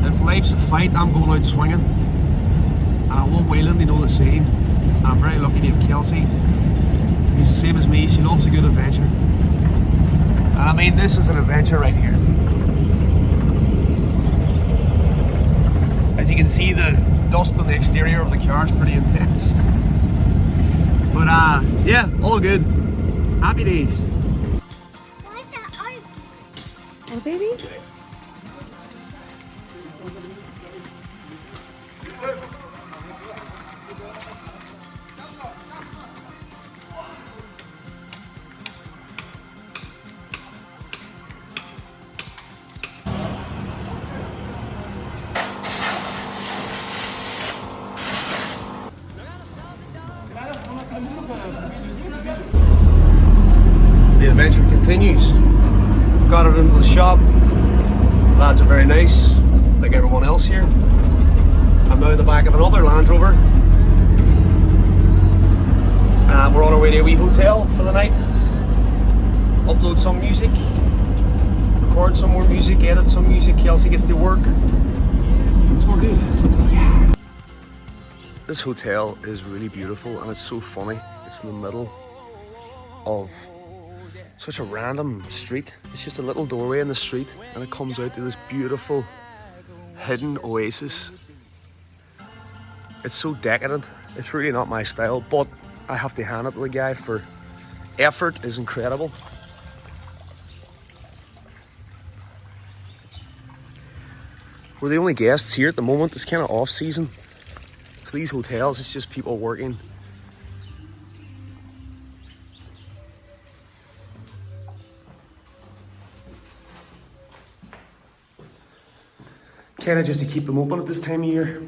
if life's a fight, I'm going out swinging. And I want Waylon to know the same. And I'm very lucky to have Kelsey. He's the same as me. She loves a good adventure. And I mean, this is an adventure right here. As you can see, the dust on the exterior of the car is pretty intense. But yeah, all good. Happy days. Oh, baby. The adventure continues. Got it into the shop. Lads are very nice, like everyone else here. I'm now in the back of another Land Rover. We're on our way to a wee hotel for the night. Upload some music, record some more music, edit some music. Kelsey gets to work. It's all good. Yeah. This hotel is really beautiful and it's so funny. It's in the middle of such a random street. It's just a little doorway in the street and it comes out to this beautiful hidden oasis. It's so decadent. It's really not my style, but I have to hand it to the guy for effort is incredible. We're the only guests here at the moment. It's kind of off season. So these hotels, it's just people working. Kind of just to keep them open at this time of year.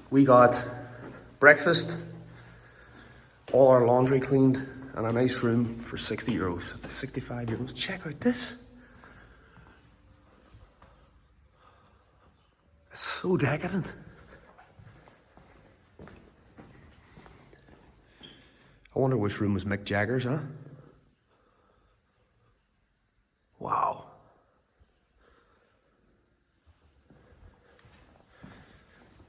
We got breakfast, all our laundry cleaned, and a nice room for 60 euros, 65 euros. Check out this. It's so decadent. I wonder which room was Mick Jagger's, huh? Wow.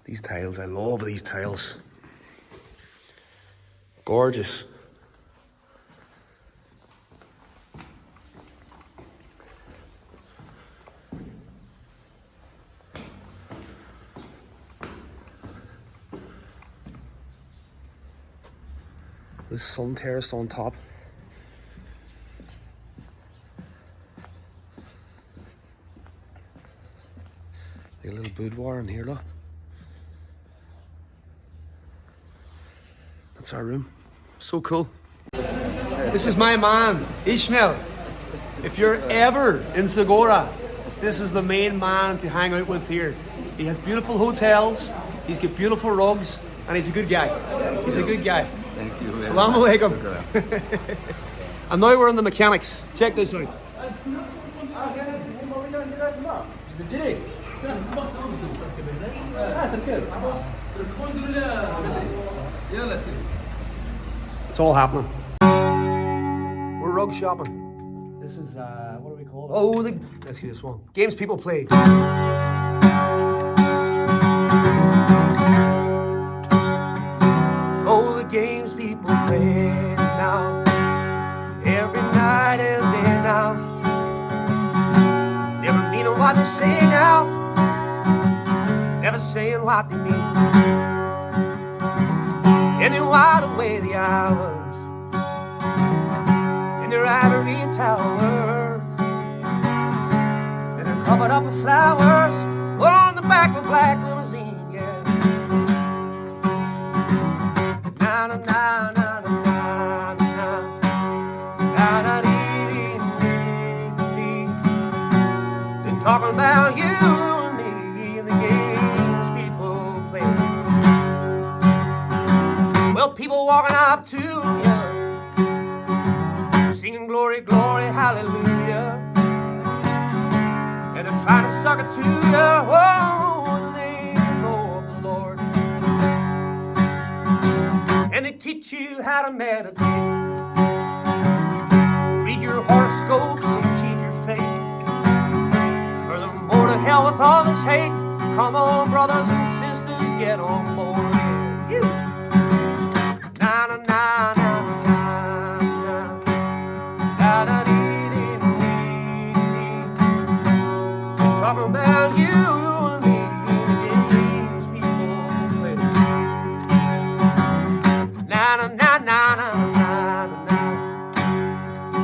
These tiles, I love these tiles. Gorgeous. The sun terrace on top. A little boudoir in here, look. That's our room. So cool. This is my man, Ishmael. If you're ever in Sahara, this is the main man to hang out with here. He has beautiful hotels, he's got beautiful rugs, and he's a good guy. He's a good guy. Thank you. Assalamu alaikum. And now we're on the mechanics. Check this out. It's all happening. We're rug shopping. This is, what do we call it? Oh, let's see this one. Games people play. Oh, the games people play now. Every night and day now. Never meaning what they say now. Never saying what they mean. And they while away the hours in their ivory tower. And they're covered up with flowers on the back of a black limousine, yeah. Na na na na na na na na na dee dee dee. They're talking about you and me and the games people play. Well, people walking up to you, singing glory, glory, hallelujah. And they're trying to suck it to you, oh, in the name of the Lord. And they teach you how to meditate, read your horoscopes and cheat your fate. Furthermore, to hell with all this hate. Come on, brothers and sisters, get on board. Na na na na na na na na dee dee dee. They're talking about you and me and the games people play. Na na na na na na na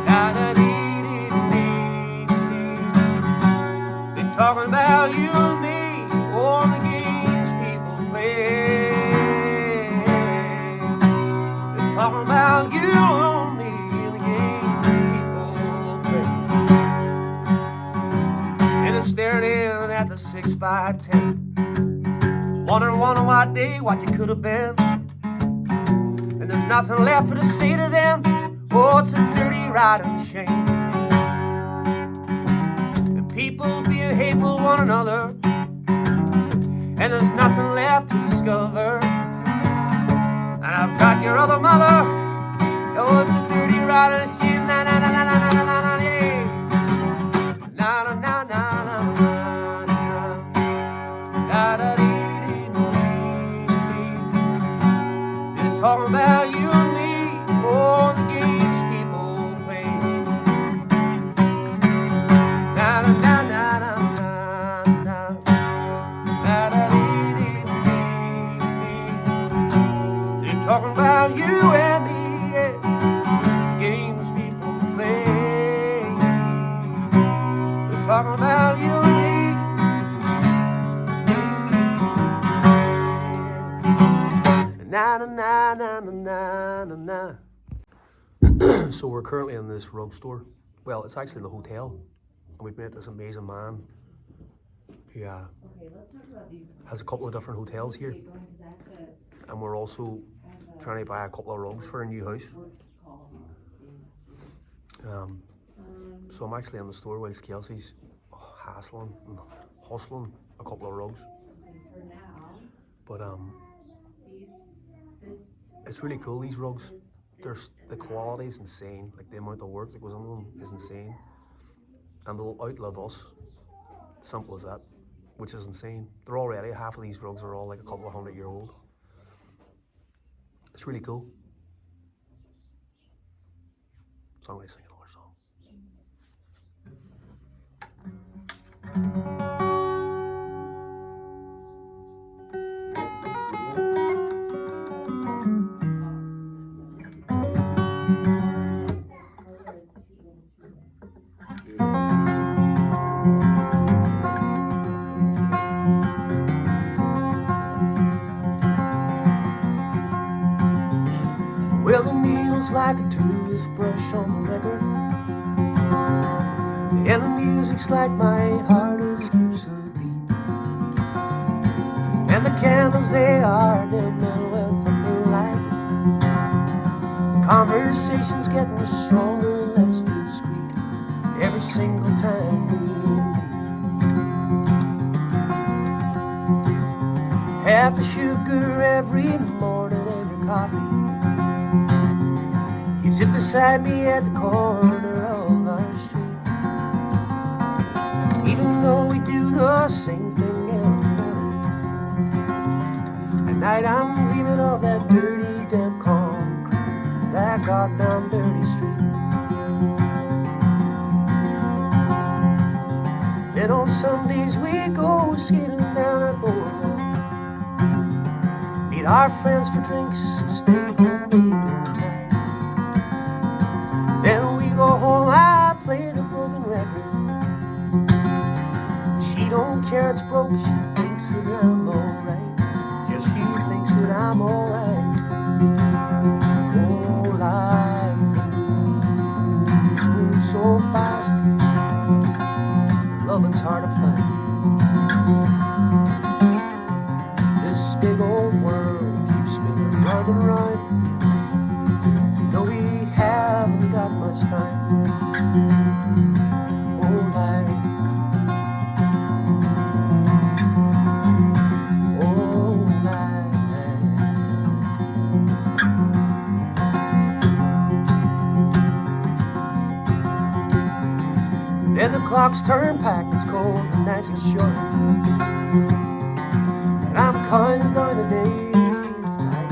na na dee dee dee dee. They're talking about you and me, all the games people play. Talking about you and me and the games people play. And they're staring in at the 6x10, wondering what day, what you could have been. And there's nothing left for to say to them. Oh, it's a dirty, rotten shame. And people being hateful one another, and there's nothing left to discover. And I've got your other mother. Oh, it's a dirty, rotten shame. Na na na na na na na na yeah. Na na na na na na na na dee dee dee. It's all about you and me, all the games people play. Na na na na na na na na dee dee dee. Talking about you and me, yeah. Games people play. They're talking about you and me. Na na na na na na na. So we're currently in this rug store. Well, it's actually the hotel, and we've met this amazing man who has a couple of different hotels here, and we're also trying to buy a couple of rugs for a new house. So I'm actually in the store whilst Kelsey's hassling and hustling a couple of rugs. But it's really cool, these rugs. The quality is insane. Like the amount of work that goes into them is insane. And they'll outlive us. Simple as that. Which is insane. They're already, half of these rugs are all like a couple of 100 years old. It's really cool. I'm going to sing another song. Well, the needle's like a toothbrush on the record, and the music's like my heart escapes a beat, and the candles, they are dim with the moonlight. Conversation's getting stronger, less discreet, every single time we meet. Half a sugar every morning, every coffee. You sit beside me at the corner of our street. Even though we do the same thing every night, at night I'm dreaming of that dirty, damp concrete, that goddamn dirty street. Then on Sundays we go skating down that boardwalk, meet our friends for drinks and stay home late at night. Then we go home, I play the broken record. She don't care it's broke, she thinks that I'm alright. Yeah, she thinks that I'm alright. Oh, life moves so fast, love it's hard to find. This big old world keeps spinning round and round. No, we haven't got much time. Oh, life. Oh, life. Then the clocks turn back, it's cold, the night is short, and I'm counting down the days like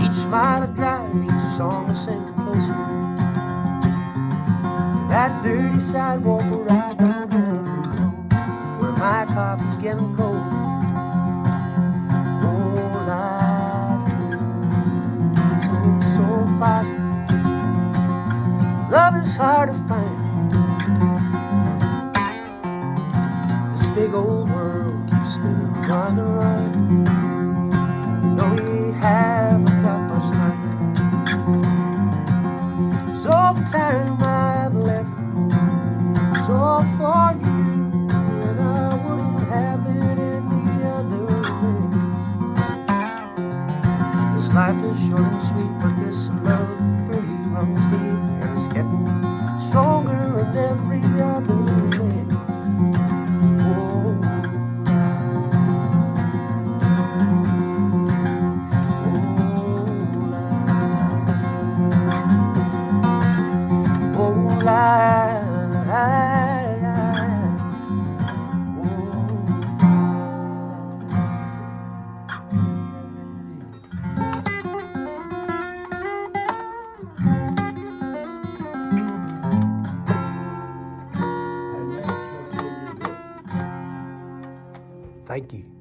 each mile I drive, each song I sing closer. That dirty sidewalk where I don't have to go, where my coffee's getting cold. Oh, life moves so fast, love is hard to find. This big old world keeps spinning round and round. No, we haven't got much time. So the time I've left is all for you, and I wouldn't have it any other way. This life is short and sweet, but this love for you runs deep, and it's getting stronger in every other way. Oh, thank you.